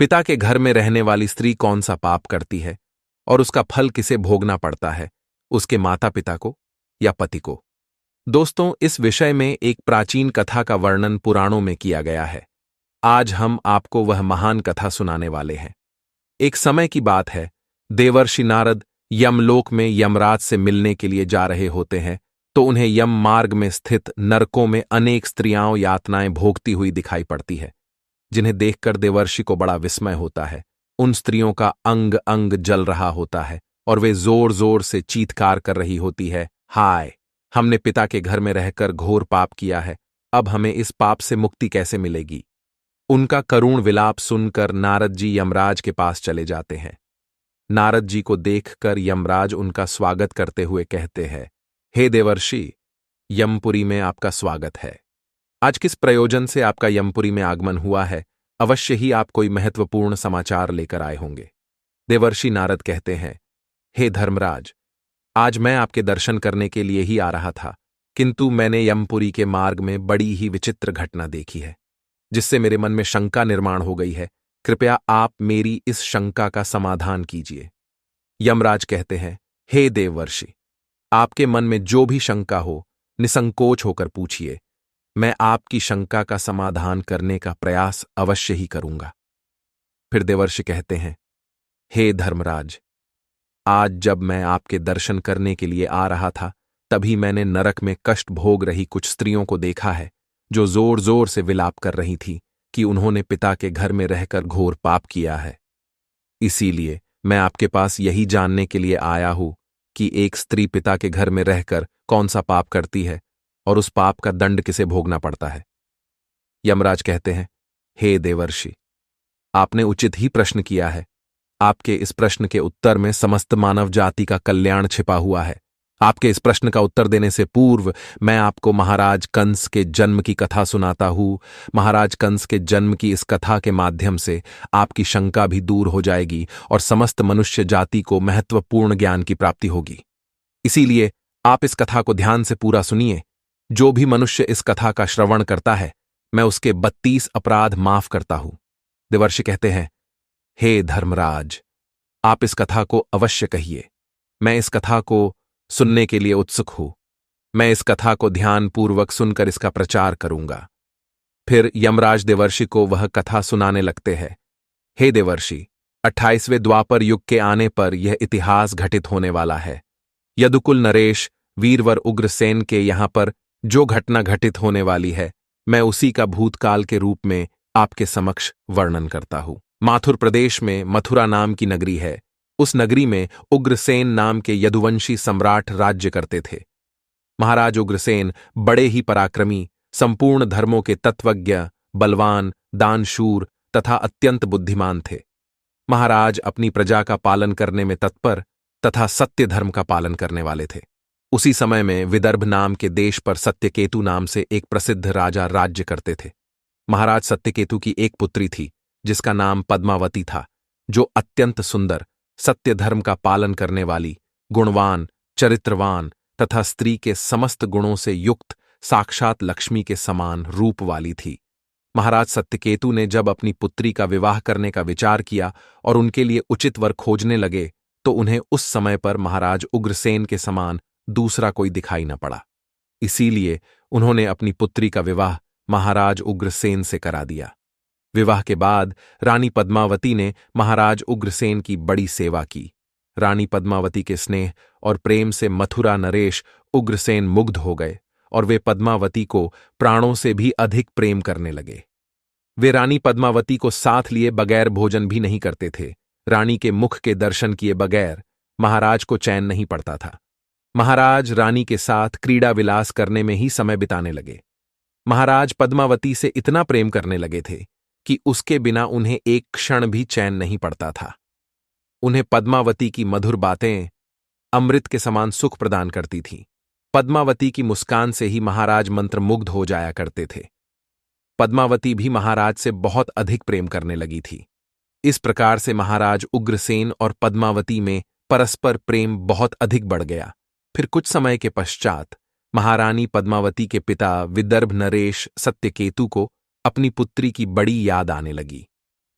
पिता के घर में रहने वाली स्त्री कौन सा पाप करती है और उसका फल किसे भोगना पड़ता है, उसके माता पिता को या पति को? दोस्तों, इस विषय में एक प्राचीन कथा का वर्णन पुराणों में किया गया है। आज हम आपको वह महान कथा सुनाने वाले हैं। एक समय की बात है, देवर्षि नारद यमलोक में यमराज से मिलने के लिए जा रहे होते हैं, तो उन्हें यम मार्ग में स्थित नरकों में अनेक स्त्रियां यातनाएं भोगती हुई दिखाई पड़ती है, जिन्हें देखकर देवर्षि को बड़ा विस्मय होता है। उन स्त्रियों का अंग अंग जल रहा होता है और वे जोर जोर से चीत्कार कर रही होती है, हाय, हमने पिता के घर में रहकर घोर पाप किया है, अब हमें इस पाप से मुक्ति कैसे मिलेगी? उनका करुण विलाप सुनकर नारद जी यमराज के पास चले जाते हैं। नारद जी को देखकर यमराज उनका स्वागत करते हुए कहते हैं, हे देवर्षि, यमपुरी में आपका स्वागत है। आज किस प्रयोजन से आपका यमपुरी में आगमन हुआ है? अवश्य ही आप कोई महत्वपूर्ण समाचार लेकर आए होंगे। देवर्षि नारद कहते हैं, हे धर्मराज, आज मैं आपके दर्शन करने के लिए ही आ रहा था, किंतु मैंने यमपुरी के मार्ग में बड़ी ही विचित्र घटना देखी है, जिससे मेरे मन में शंका निर्माण हो गई है। कृपया आप मेरी इस शंका का समाधान कीजिए। यमराज कहते हैं, हे देवर्षि, आपके मन में जो भी शंका हो, निसंकोच होकर पूछिए। मैं आपकी शंका का समाधान करने का प्रयास अवश्य ही करूंगा। फिर देवर्षि कहते हैं, हे धर्मराज, आज जब मैं आपके दर्शन करने के लिए आ रहा था, तभी मैंने नरक में कष्ट भोग रही कुछ स्त्रियों को देखा है, जो जोर जोर से विलाप कर रही थी कि उन्होंने पिता के घर में रहकर घोर पाप किया है। इसीलिए मैं आपके पास यही जानने के लिए आया हूं कि एक स्त्री पिता के घर में रहकर कौन सा पाप करती है और उस पाप का दंड किसे भोगना पड़ता है। यमराज कहते हैं, हे देवर्षि, आपने उचित ही प्रश्न किया है। आपके इस प्रश्न के उत्तर में समस्त मानव जाति का कल्याण छिपा हुआ है। आपके इस प्रश्न का उत्तर देने से पूर्व मैं आपको महाराज कंस के जन्म की कथा सुनाता हूं। महाराज कंस के जन्म की इस कथा के माध्यम से आपकी शंका भी दूर हो जाएगी और समस्त मनुष्य जाति को महत्वपूर्ण ज्ञान की प्राप्ति होगी। इसीलिए आप इस कथा को ध्यान से पूरा सुनिए। जो भी मनुष्य इस कथा का श्रवण करता है, मैं उसके 32 अपराध माफ करता हूं। देवर्षि कहते हैं, हे धर्मराज, आप इस कथा को अवश्य कहिए। मैं इस कथा को सुनने के लिए उत्सुक हूं। मैं इस कथा को ध्यानपूर्वक सुनकर इसका प्रचार करूंगा। फिर यमराज देवर्षि को वह कथा सुनाने लगते हैं। हे देवर्षि, 28वें द्वापर युग के आने पर यह इतिहास घटित होने वाला है। यदुकुल नरेश वीरवर उग्रसेन के यहां पर जो घटना घटित होने वाली है, मैं उसी का भूतकाल के रूप में आपके समक्ष वर्णन करता हूं। माथुर प्रदेश में मथुरा नाम की नगरी है। उस नगरी में उग्रसेन नाम के यदुवंशी सम्राट राज्य करते थे। महाराज उग्रसेन बड़े ही पराक्रमी, संपूर्ण धर्मों के तत्वज्ञ, बलवान, दानशूर तथा अत्यंत बुद्धिमान थे। महाराज अपनी प्रजा का पालन करने में तत्पर तथा सत्य धर्म का पालन करने वाले थे। उसी समय में विदर्भ नाम के देश पर सत्यकेतु नाम से एक प्रसिद्ध राजा राज्य करते थे। महाराज सत्यकेतु की एक पुत्री थी, जिसका नाम पद्मावती था, जो अत्यंत सुंदर, सत्य धर्म का पालन करने वाली, गुणवान, चरित्रवान तथा स्त्री के समस्त गुणों से युक्त साक्षात लक्ष्मी के समान रूप वाली थी। महाराज सत्यकेतु ने जब अपनी पुत्री का विवाह करने का विचार किया और उनके लिए उचित वर खोजने लगे, तो उन्हें उस समय पर महाराज उग्रसेन के समान दूसरा कोई दिखाई न पड़ा। इसीलिए उन्होंने अपनी पुत्री का विवाह महाराज उग्रसेन से करा दिया। विवाह के बाद रानी पद्मावती ने महाराज उग्रसेन की बड़ी सेवा की। रानी पद्मावती के स्नेह और प्रेम से मथुरा नरेश उग्रसेन मुग्ध हो गए और वे पद्मावती को प्राणों से भी अधिक प्रेम करने लगे। वे रानी पद्मावती को साथ लिए बगैर भोजन भी नहीं करते थे। रानी के मुख के दर्शन किए बगैर महाराज को चैन नहीं पड़ता था। महाराज रानी के साथ क्रीड़ा विलास करने में ही समय बिताने लगे। महाराज पद्मावती से इतना प्रेम करने लगे थे कि उसके बिना उन्हें एक क्षण भी चैन नहीं पड़ता था। उन्हें पद्मावती की मधुर बातें अमृत के समान सुख प्रदान करती थीं। पद्मावती की मुस्कान से ही महाराज मंत्रमुग्ध हो जाया करते थे। पद्मावती भी महाराज से बहुत अधिक प्रेम करने लगी थी। इस प्रकार से महाराज उग्रसेन और पद्मावती में परस्पर प्रेम बहुत अधिक बढ़ गया। फिर कुछ समय के पश्चात महारानी पद्मावती के पिता विदर्भ नरेश सत्यकेतु को अपनी पुत्री की बड़ी याद आने लगी।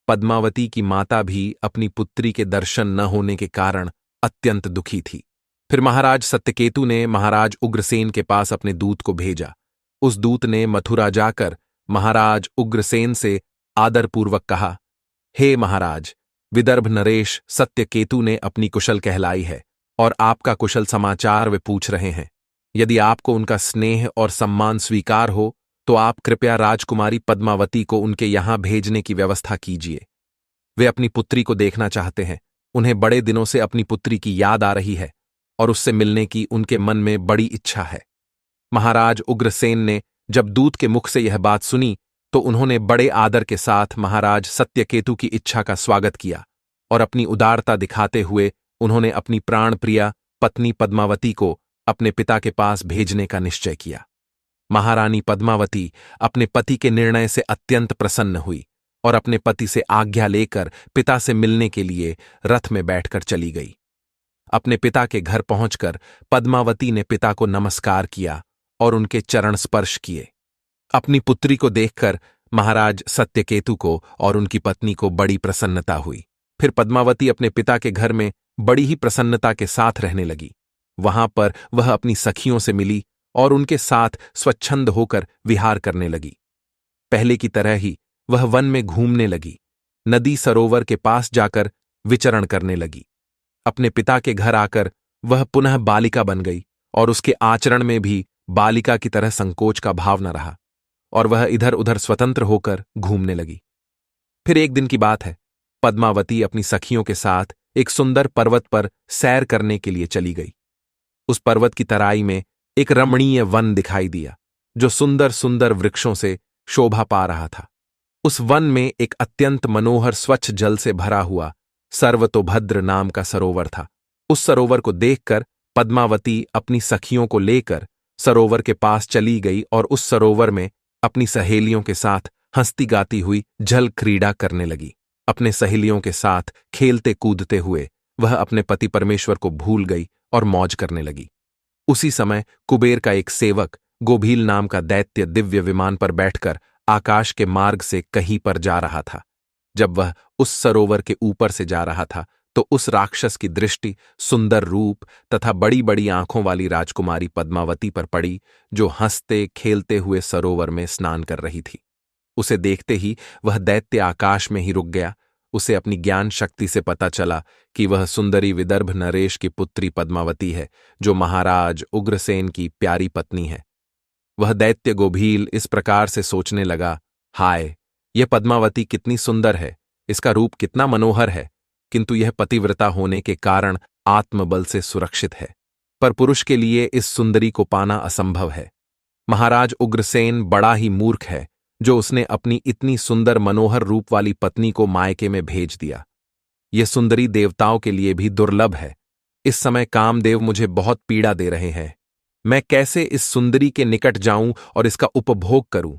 पद्मावती की माता भी अपनी पुत्री के दर्शन न होने के कारण अत्यंत दुखी थी। फिर महाराज सत्यकेतु ने महाराज उग्रसेन के पास अपने दूत को भेजा। उस दूत ने मथुरा जाकर महाराज उग्रसेन से आदरपूर्वक कहा, हे महाराज, विदर्भ नरेश सत्यकेतु ने अपनी कुशल कहलाई है और आपका कुशल समाचार वे पूछ रहे हैं। यदि आपको उनका स्नेह और सम्मान स्वीकार हो तो आप कृपया राजकुमारी पद्मावती को उनके यहां भेजने की व्यवस्था कीजिए। वे अपनी पुत्री को देखना चाहते हैं। उन्हें बड़े दिनों से अपनी पुत्री की याद आ रही है और उससे मिलने की उनके मन में बड़ी इच्छा है। महाराज उग्रसेन ने जब दूत के मुख से यह बात सुनी तो उन्होंने बड़े आदर के साथ महाराज सत्यकेतु की इच्छा का स्वागत किया और अपनी उदारता दिखाते हुए उन्होंने अपनी प्राण प्रिया पत्नी पद्मावती को अपने पिता के पास भेजने का निश्चय किया। महारानी पद्मावती अपने पति के निर्णय से अत्यंत प्रसन्न हुई और अपने पति से आज्ञा लेकर पिता से मिलने के लिए रथ में बैठकर चली गई। अपने पिता के घर पहुंचकर पद्मावती ने पिता को नमस्कार किया और उनके चरण स्पर्श किए। अपनी पुत्री को देखकर महाराज सत्यकेतु को और उनकी पत्नी को बड़ी प्रसन्नता हुई। फिर पद्मावती अपने पिता के घर में बड़ी ही प्रसन्नता के साथ रहने लगी। वहां पर वह अपनी सखियों से मिली और उनके साथ स्वच्छंद होकर विहार करने लगी। पहले की तरह ही वह वन में घूमने लगी, नदी सरोवर के पास जाकर विचरण करने लगी। अपने पिता के घर आकर वह पुनः बालिका बन गई और उसके आचरण में भी बालिका की तरह संकोच का भाव न रहा और वह इधर उधर स्वतंत्र होकर घूमने लगी। फिर एक दिन की बात है, पद्मावती अपनी सखियों के साथ एक सुंदर पर्वत पर सैर करने के लिए चली गई। उस पर्वत की तराई में एक रमणीय वन दिखाई दिया जो सुंदर सुंदर वृक्षों से शोभा पा रहा था। उस वन में एक अत्यंत मनोहर स्वच्छ जल से भरा हुआ सर्वतोभद्र नाम का सरोवर था। उस सरोवर को देखकर पद्मावती अपनी सखियों को लेकर सरोवर के पास चली गई और उस सरोवर में अपनी सहेलियों के साथ हंसती गाती हुई जल क्रीड़ा करने लगी। अपने सहेलियों के साथ खेलते कूदते हुए वह अपने पति परमेश्वर को भूल गई और मौज करने लगी। उसी समय कुबेर का एक सेवक गोभील नाम का दैत्य दिव्य विमान पर बैठकर आकाश के मार्ग से कहीं पर जा रहा था। जब वह उस सरोवर के ऊपर से जा रहा था तो उस राक्षस की दृष्टि सुंदर रूप तथा बड़ी बड़ी आंखों वाली राजकुमारी पद्मावती पर पड़ी, जो हंसते खेलते हुए सरोवर में स्नान कर रही थी। उसे देखते ही वह दैत्य आकाश में ही रुक गया। उसे अपनी ज्ञान शक्ति से पता चला कि वह सुंदरी विदर्भ नरेश की पुत्री पद्मावती है, जो महाराज उग्रसेन की प्यारी पत्नी है। वह दैत्य गोभील इस प्रकार से सोचने लगा, हाय, यह पद्मावती कितनी सुंदर है, इसका रूप कितना मनोहर है, किंतु यह पतिव्रता होने के कारण आत्मबल से सुरक्षित है, पर पुरुष के लिए इस सुंदरी को पाना असंभव है। महाराज उग्रसेन बड़ा ही मूर्ख है जो उसने अपनी इतनी सुंदर मनोहर रूप वाली पत्नी को मायके में भेज दिया। यह सुंदरी देवताओं के लिए भी दुर्लभ है। इस समय कामदेव मुझे बहुत पीड़ा दे रहे हैं। मैं कैसे इस सुंदरी के निकट जाऊं और इसका उपभोग करूं?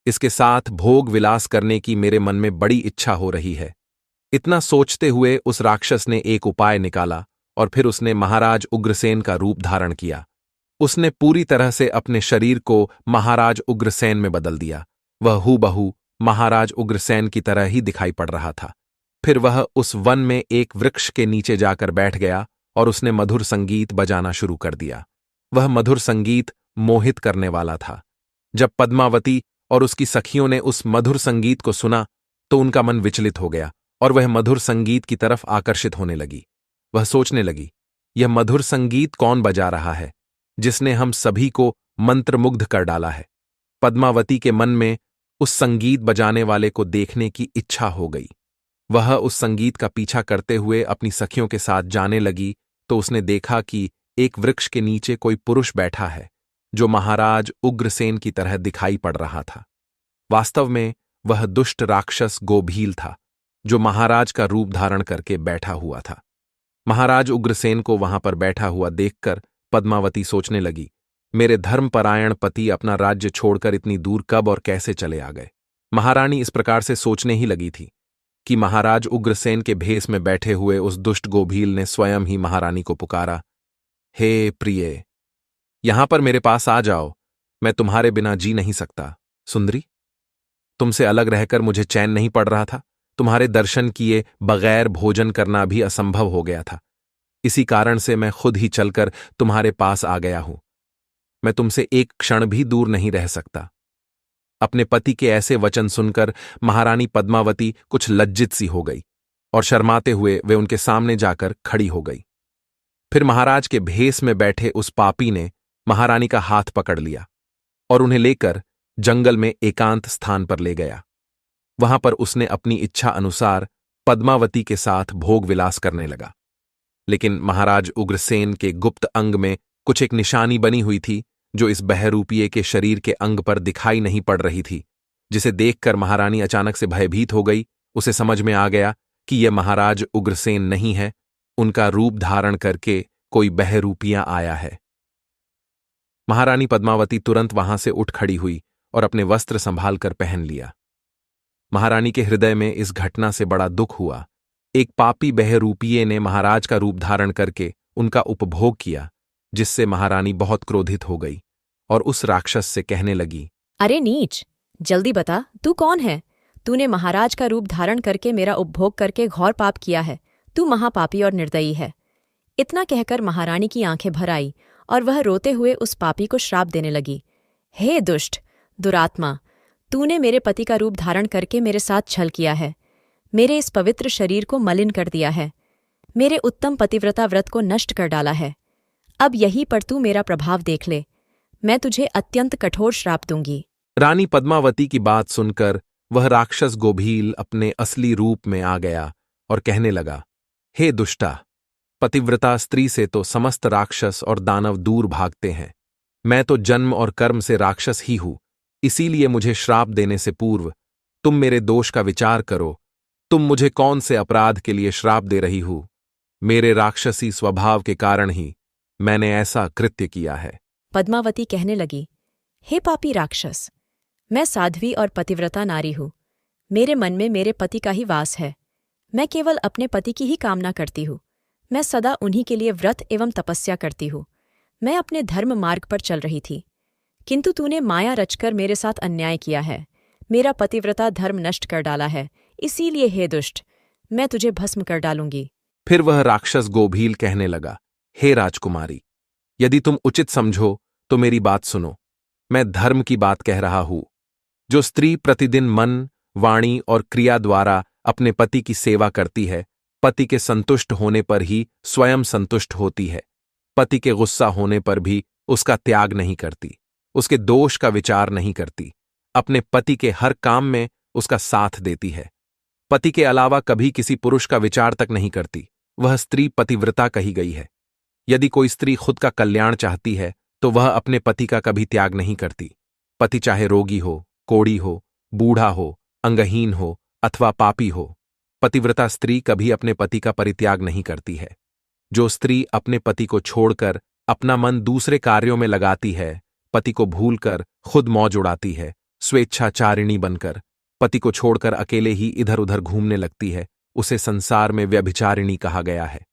इसके साथ भोग विलास करने की मेरे मन में बड़ी इच्छा हो रही है। इतना सोचते हुए उस राक्षस ने एक उपाय निकाला और फिर उसने महाराज उग्रसेन का रूप धारण किया। उसने पूरी तरह से अपने शरीर को महाराज उग्रसेन में बदल दिया। वह हूबहू महाराज उग्रसेन की तरह ही दिखाई पड़ रहा था। फिर वह उस वन में एक वृक्ष के नीचे जाकर बैठ गया और उसने मधुर संगीत बजाना शुरू कर दिया। वह मधुर संगीत मोहित करने वाला था। जब पद्मावती और उसकी सखियों ने उस मधुर संगीत को सुना तो उनका मन विचलित हो गया और वह मधुर संगीत की तरफ आकर्षित होने लगी। वह सोचने लगी, यह मधुर संगीत कौन बजा रहा है जिसने हम सभी को मंत्रमुग्ध कर डाला है? पद्मावती के मन में उस संगीत बजाने वाले को देखने की इच्छा हो गई। वह उस संगीत का पीछा करते हुए अपनी सखियों के साथ जाने लगी तो उसने देखा कि एक वृक्ष के नीचे कोई पुरुष बैठा है जो महाराज उग्रसेन की तरह दिखाई पड़ रहा था। वास्तव में वह दुष्ट राक्षस गोभील था जो महाराज का रूप धारण करके बैठा हुआ था। महाराज उग्रसेन को वहां पर बैठा हुआ देखकर पद्मावती सोचने लगी, मेरे धर्मपरायण पति अपना राज्य छोड़कर इतनी दूर कब और कैसे चले आ गए? महारानी इस प्रकार से सोचने ही लगी थी कि महाराज उग्रसेन के भेष में बैठे हुए उस दुष्ट गोभील ने स्वयं ही महारानी को पुकारा, हे प्रिय, यहां पर मेरे पास आ जाओ, मैं तुम्हारे बिना जी नहीं सकता। सुंदरी, तुमसे अलग रहकर मुझे चैन नहीं पड़ रहा था। तुम्हारे दर्शन किए बगैर भोजन करना भी असंभव हो गया था। इसी कारण से मैं खुद ही चलकर तुम्हारे पास आ गया हूं। मैं तुमसे एक क्षण भी दूर नहीं रह सकता। अपने पति के ऐसे वचन सुनकर महारानी पद्मावती कुछ लज्जित सी हो गई और शर्माते हुए वे उनके सामने जाकर खड़ी हो गई। फिर महाराज के भेष में बैठे उस पापी ने महारानी का हाथ पकड़ लिया और उन्हें लेकर जंगल में एकांत स्थान पर ले गया। वहां पर उसने अपनी इच्छा अनुसार पद्मावती के साथ भोग विलास करने लगा। लेकिन महाराज उग्रसेन के गुप्त अंग में कुछ एक निशानी बनी हुई थी जो इस बहरूपिये के शरीर के अंग पर दिखाई नहीं पड़ रही थी, जिसे देखकर महारानी अचानक से भयभीत हो गई। उसे समझ में आ गया कि यह महाराज उग्रसेन नहीं है, उनका रूप धारण करके कोई बहरूपिया आया है। महारानी पद्मावती तुरंत वहां से उठ खड़ी हुई और अपने वस्त्र संभाल कर पहन लिया। महारानी के हृदय में इस घटना से बड़ा दुख हुआ। एक पापी बहरूपिये ने महाराज का रूप धारण करके उनका उपभोग किया, जिससे महारानी बहुत क्रोधित हो गई और उस राक्षस से कहने लगी, अरे नीच, जल्दी बता, तू कौन है? तूने महाराज का रूप धारण करके मेरा उपभोग करके घोर पाप किया है। तू महापापी और निर्दयी है। इतना कहकर महारानी की आंखें भर आई और वह रोते हुए उस पापी को श्राप देने लगी। हे दुष्ट, दुरात्मा, तूने मेरे पति का रूप धारण करके मेरे साथ छल किया है। मेरे इस पवित्र शरीर को मलिन कर दिया है। मेरे उत्तम पतिव्रता व्रत को नष्ट कर डाला है। अब यहीं पर तू मेरा प्रभाव देख ले। मैं तुझे अत्यंत कठोर श्राप दूंगी। रानी पद्मावती की बात सुनकर वह राक्षस गोभील अपने असली रूप में आ गया और कहने लगा, हे दुष्टा, पतिव्रता स्त्री से तो समस्त राक्षस और दानव दूर भागते हैं। मैं तो जन्म और कर्म से राक्षस ही हूं, इसीलिए मुझे श्राप देने से पूर्व तुम मेरे दोष का विचार करो। तुम मुझे कौन से अपराध के लिए श्राप दे रही हो? मेरे राक्षसी स्वभाव के कारण ही मैंने ऐसा कृत्य किया है। पद्मावती कहने लगी, हे पापी राक्षस, मैं साध्वी और पतिव्रता नारी हूं। मेरे मन में मेरे पति का ही वास है। मैं केवल अपने पति की ही कामना करती हूँ। मैं सदा उन्हीं के लिए व्रत एवं तपस्या करती हूँ। मैं अपने धर्म मार्ग पर चल रही थी, किंतु तूने माया रचकर मेरे साथ अन्याय किया है। मेरा पतिव्रता धर्म नष्ट कर डाला है। इसीलिए हे दुष्ट, मैं तुझे भस्म कर डालूंगी। फिर वह राक्षस गोभील कहने लगा, हे राजकुमारी, यदि तुम उचित समझो तो मेरी बात सुनो। मैं धर्म की बात कह रहा हूं। जो स्त्री प्रतिदिन मन, वाणी और क्रिया द्वारा अपने पति की सेवा करती है, पति के संतुष्ट होने पर ही स्वयं संतुष्ट होती है। पति के गुस्सा होने पर भी उसका त्याग नहीं करती, उसके दोष का विचार नहीं करती, अपने पति के हर काम में उसका साथ देती है। पति के अलावा कभी किसी पुरुष का विचार तक नहीं करती। वह स्त्री पतिव्रता कही गई है। यदि कोई स्त्री खुद का कल्याण चाहती है तो वह अपने पति का कभी त्याग नहीं करती। पति चाहे रोगी हो, कोढ़ी हो, बूढ़ा हो, अंगहीन हो अथवा पापी हो, पतिव्रता स्त्री कभी अपने पति का परित्याग नहीं करती है। जो स्त्री अपने पति को छोड़कर अपना मन दूसरे कार्यों में लगाती है, पति को भूलकर खुद मौज उड़ाती है, स्वेच्छाचारिणी बनकर पति को छोड़कर अकेले ही इधर उधर घूमने लगती है, उसे संसार में व्यभिचारिणी कहा गया है।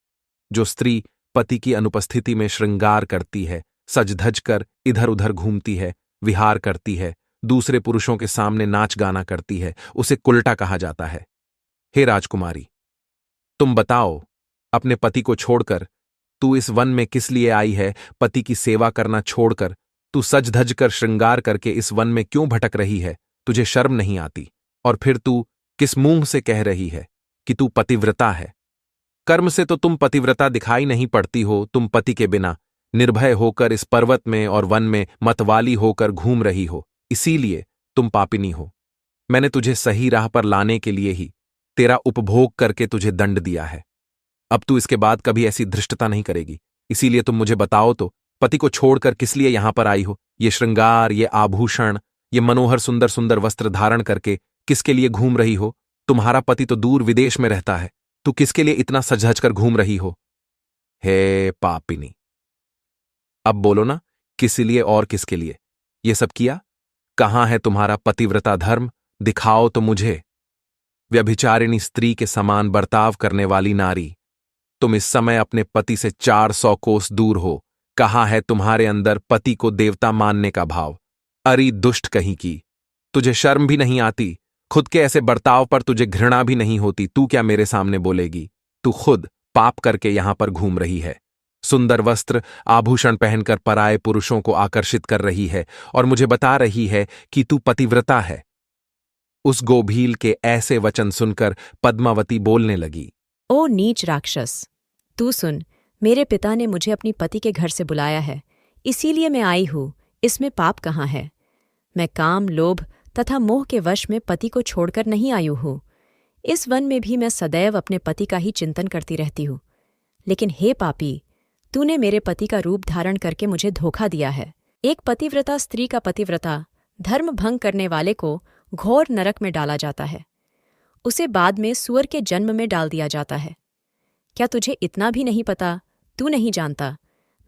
जो स्त्री पति की अनुपस्थिति में श्रृंगार करती है, सज धज कर इधर उधर घूमती है, विहार करती है, दूसरे पुरुषों के सामने नाच गाना करती है, उसे कुल्टा कहा जाता है। हे राजकुमारी, तुम बताओ, अपने पति को छोड़कर तू इस वन में किस लिए आई है? पति की सेवा करना छोड़कर तू सज धज कर श्रृंगार करके इस वन में क्यों भटक रही है? तुझे शर्म नहीं आती? और फिर तू किस मुंह से कह रही है कि तू पतिव्रता है? कर्म से तो तुम पतिव्रता दिखाई नहीं पड़ती हो। तुम पति के बिना निर्भय होकर इस पर्वत में और वन में मतवाली होकर घूम रही हो, इसीलिए तुम पापिनी हो। मैंने तुझे सही राह पर लाने के लिए ही तेरा उपभोग करके तुझे दंड दिया है। अब तू इसके बाद कभी ऐसी धृष्टता नहीं करेगी। इसीलिए तुम मुझे बताओ तो, पति को छोड़कर किस लिए यहां पर आई हो? ये श्रृंगार, ये आभूषण, ये मनोहर सुंदर सुंदर वस्त्र धारण करके किसके लिए घूम रही हो? तुम्हारा पति तो दूर विदेश में रहता है, तू किसके लिए इतना सज कर घूम रही हो? हे पापिनी, अब बोलो ना, किस लिए और किसके लिए ये सब किया? कहां है तुम्हारा पतिव्रता धर्म? दिखाओ तो मुझे। व्यभिचारिणी स्त्री के समान बर्ताव करने वाली नारी, तुम इस समय अपने पति से 400 कोस दूर हो। कहां है तुम्हारे अंदर पति को देवता मानने का भाव? अरी दुष्ट कहीं की, तुझे शर्म भी नहीं आती? खुद के ऐसे बर्ताव पर तुझे घृणा भी नहीं होती, तू क्या मेरे सामने बोलेगी? तू खुद पाप करके यहां पर घूम रही है, सुंदर वस्त्र आभूषण पहनकर पराये पुरुषों को आकर्षित कर रही है और मुझे बता रही है कि तू पतिव्रता है। उस गोभील के ऐसे वचन सुनकर पद्मावती बोलने लगी। ओ नीच राक्षस, तू सुन, मेरे पिता ने मुझे अपनी पति के घर से बुलाया है, इसीलिए मैं आई हूं। इसमें पाप कहाँ है? मैं काम, लोभ तथा मोह के वश में पति को छोड़कर नहीं आई हूं। इस वन में भी मैं सदैव अपने पति का ही चिंतन करती रहती हूं। लेकिन हे पापी, तूने मेरे पति का रूप धारण करके मुझे धोखा दिया है। एक पतिव्रता स्त्री का पतिव्रता धर्म भंग करने वाले को घोर नरक में डाला जाता है, उसे बाद में सूअर के जन्म में डाल दिया जाता है। क्या तुझे इतना भी नहीं पता? तू नहीं जानता,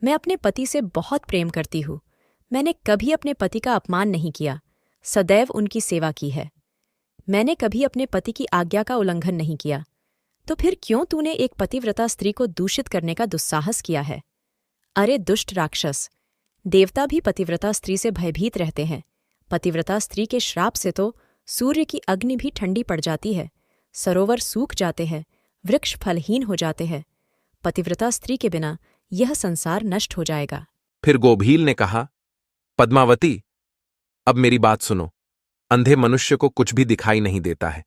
मैं अपने पति से बहुत प्रेम करती हूँ। मैंने कभी अपने पति का अपमान नहीं किया, सदैव उनकी सेवा की है। मैंने कभी अपने पति की आज्ञा का उल्लंघन नहीं किया। तो फिर क्यों तूने एक पतिव्रता स्त्री को दूषित करने का दुस्साहस किया है? अरे दुष्ट राक्षस, देवता भी पतिव्रता स्त्री से भयभीत रहते हैं। पतिव्रता स्त्री के श्राप से तो सूर्य की अग्नि भी ठंडी पड़ जाती है, सरोवर सूख जाते हैं, वृक्ष फलहीन हो जाते हैं। पतिव्रता स्त्री के बिना यह संसार नष्ट हो जाएगा। फिर गोभील ने कहा, पद्मावती, अब मेरी बात सुनो। अंधे मनुष्य को कुछ भी दिखाई नहीं देता है।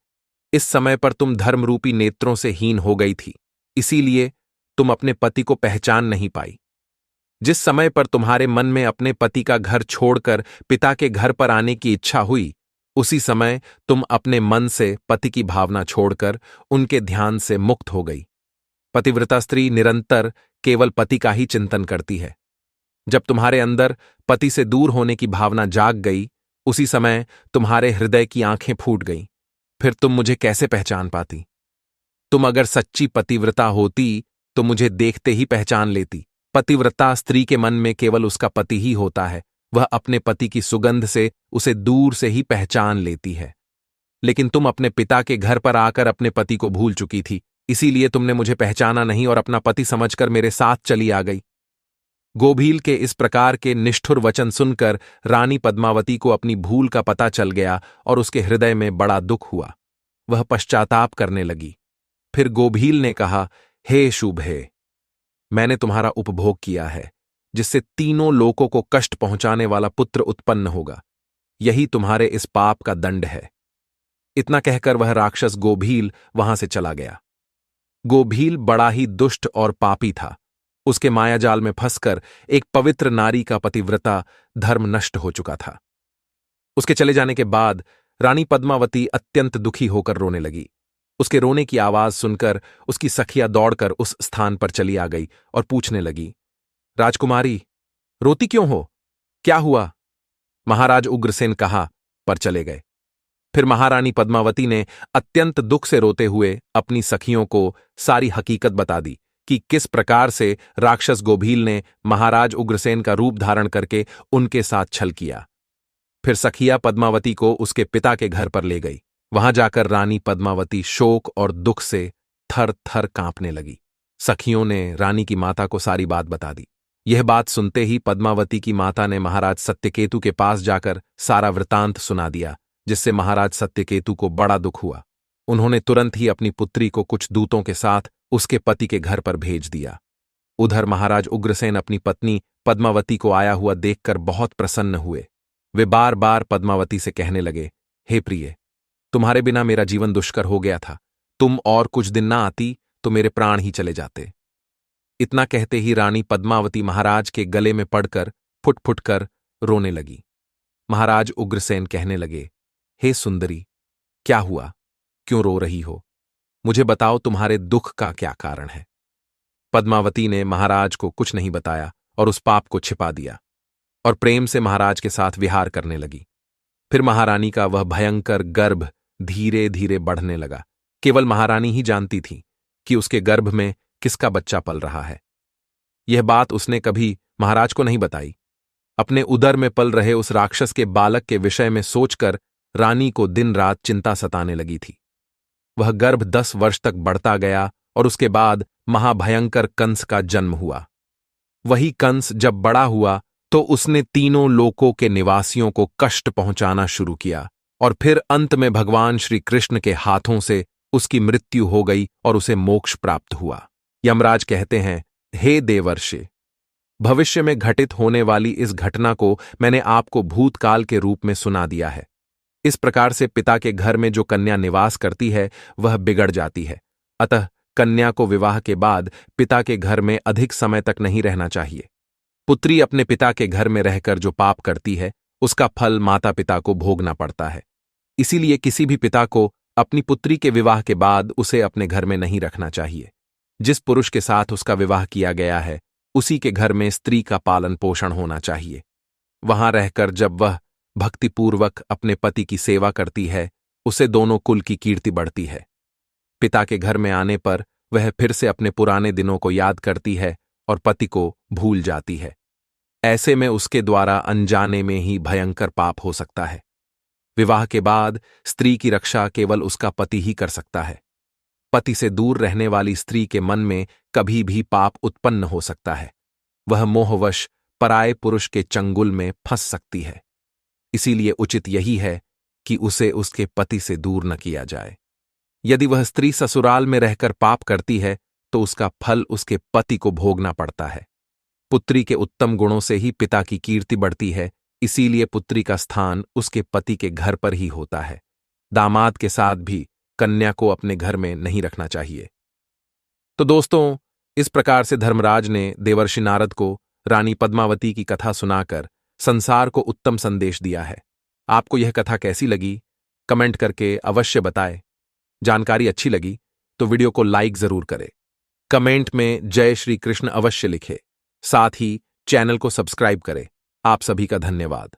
इस समय पर तुम धर्मरूपी नेत्रों से हीन हो गई थी, इसीलिए तुम अपने पति को पहचान नहीं पाई। जिस समय पर तुम्हारे मन में अपने पति का घर छोड़कर पिता के घर पर आने की इच्छा हुई, उसी समय तुम अपने मन से पति की भावना छोड़कर उनके ध्यान से मुक्त हो गई। पतिव्रता स्त्री निरंतर केवल पति का ही चिंतन करती है। जब तुम्हारे अंदर पति से दूर होने की भावना जाग गई, उसी समय तुम्हारे हृदय की आंखें फूट गईं। फिर तुम मुझे कैसे पहचान पाती? तुम अगर सच्ची पतिव्रता होती तो मुझे देखते ही पहचान लेती। पतिव्रता स्त्री के मन में केवल उसका पति ही होता है, वह अपने पति की सुगंध से उसे दूर से ही पहचान लेती है। लेकिन तुम अपने पिता के घर पर आकर अपने पति को भूल चुकी थी, इसीलिए तुमने मुझे पहचाना नहीं और अपना पति समझकर मेरे साथ चली आ गई। गोभील के इस प्रकार के निष्ठुर वचन सुनकर रानी पद्मावती को अपनी भूल का पता चल गया और उसके हृदय में बड़ा दुख हुआ। वह पश्चाताप करने लगी। फिर गोभील ने कहा, हे शुभे, मैंने तुम्हारा उपभोग किया है, जिससे तीनों लोकों को कष्ट पहुंचाने वाला पुत्र उत्पन्न होगा। यही तुम्हारे इस पाप का दंड है। इतना कहकर वह राक्षस गोभील वहां से चला गया। गोभील बड़ा ही दुष्ट और पापी था। उसके मायाजाल में फंसकर एक पवित्र नारी का पतिव्रता धर्म नष्ट हो चुका था। उसके चले जाने के बाद रानी पद्मावती अत्यंत दुखी होकर रोने लगी। उसके रोने की आवाज सुनकर उसकी सखिया दौड़कर उस स्थान पर चली आ गई और पूछने लगी, राजकुमारी, रोती क्यों हो? क्या हुआ? महाराज उग्रसेन कहा पर चले गए। फिर महारानी पद्मावती ने अत्यंत दुख से रोते हुए अपनी सखियों को सारी हकीकत बता दी कि किस प्रकार से राक्षस गोभील ने महाराज उग्रसेन का रूप धारण करके उनके साथ छल किया। फिर सखिया पद्मावती को उसके पिता के घर पर ले गई। वहां जाकर रानी पद्मावती शोक और दुख से थर थर कांपने लगी। सखियों ने रानी की माता को सारी बात बता दी। यह बात सुनते ही पद्मावती की माता ने महाराज सत्यकेतु के पास जाकर सारा वृतांत सुना दिया, जिससे महाराज सत्यकेतु को बड़ा दुख हुआ। उन्होंने तुरंत ही अपनी पुत्री को कुछ दूतों के साथ उसके पति के घर पर भेज दिया। उधर महाराज उग्रसेन अपनी पत्नी पद्मावती को आया हुआ देखकर बहुत प्रसन्न हुए। वे बार बार पद्मावती से कहने लगे, हे प्रिय, तुम्हारे बिना मेरा जीवन दुष्कर हो गया था। तुम और कुछ दिन ना आती तो मेरे प्राण ही चले जाते। इतना कहते ही रानी पद्मावती महाराज के गले में पड़कर फुट फुट कर रोने लगी। महाराज उग्रसेन कहने लगे, हे सुंदरी, क्या हुआ? क्यों रो रही हो? मुझे बताओ, तुम्हारे दुख का क्या कारण है? पद्मावती ने महाराज को कुछ नहीं बताया और उस पाप को छिपा दिया और प्रेम से महाराज के साथ विहार करने लगी। फिर महारानी का वह भयंकर गर्भ धीरे धीरे बढ़ने लगा। केवल महारानी ही जानती थी कि उसके गर्भ में किसका बच्चा पल रहा है। यह बात उसने कभी महाराज को नहीं बताई। अपने उदर में पल रहे उस राक्षस के बालक के विषय में सोचकर रानी को दिन रात चिंता सताने लगी थी। वह गर्भ 10 वर्ष तक बढ़ता गया और उसके बाद महाभयंकर कंस का जन्म हुआ। वही कंस जब बड़ा हुआ तो उसने तीनों लोकों के निवासियों को कष्ट पहुंचाना शुरू किया। और फिर अंत में भगवान श्री कृष्ण के हाथों से उसकी मृत्यु हो गई और उसे मोक्ष प्राप्त हुआ। यमराज कहते हैं, हे देवर्षि, भविष्य में घटित होने वाली इस घटना को मैंने आपको भूतकाल के रूप में सुना दिया है। इस प्रकार से पिता के घर में जो कन्या निवास करती है वह बिगड़ जाती है। अतः कन्या को विवाह के बाद पिता के घर में अधिक समय तक नहीं रहना चाहिए। पुत्री अपने पिता के घर में रहकर जो पाप करती है उसका फल माता पिता को भोगना पड़ता है। इसीलिए किसी भी पिता को अपनी पुत्री के विवाह के बाद उसे अपने घर में नहीं रखना चाहिए। जिस पुरुष के साथ उसका विवाह किया गया है उसी के घर में स्त्री का पालन पोषण होना चाहिए। वहां रहकर जब वह भक्तिपूर्वक अपने पति की सेवा करती है उसे दोनों कुल की कीर्ति बढ़ती है। पिता के घर में आने पर वह फिर से अपने पुराने दिनों को याद करती है और पति को भूल जाती है। ऐसे में उसके द्वारा अनजाने में ही भयंकर पाप हो सकता है। विवाह के बाद स्त्री की रक्षा केवल उसका पति ही कर सकता है। पति से दूर रहने वाली स्त्री के मन में कभी भी पाप उत्पन्न हो सकता है। वह मोहवश पराये पुरुष के चंगुल में फंस सकती है। इसीलिए उचित यही है कि उसे उसके पति से दूर न किया जाए। यदि वह स्त्री ससुराल में रहकर पाप करती है तो उसका फल उसके पति को भोगना पड़ता है। पुत्री के उत्तम गुणों से ही पिता की कीर्ति बढ़ती है, इसीलिए पुत्री का स्थान उसके पति के घर पर ही होता है। दामाद के साथ भी कन्या को अपने घर में नहीं रखना चाहिए। तो दोस्तों, इस प्रकार से धर्मराज ने देवर्षि नारद को रानी पद्मावती की कथा सुनाकर संसार को उत्तम संदेश दिया है। आपको यह कथा कैसी लगी कमेंट करके अवश्य बताएं। जानकारी अच्छी लगी तो वीडियो को लाइक जरूर करें। कमेंट में जय श्री कृष्ण अवश्य लिखें। साथ ही चैनल को सब्सक्राइब करें। आप सभी का धन्यवाद।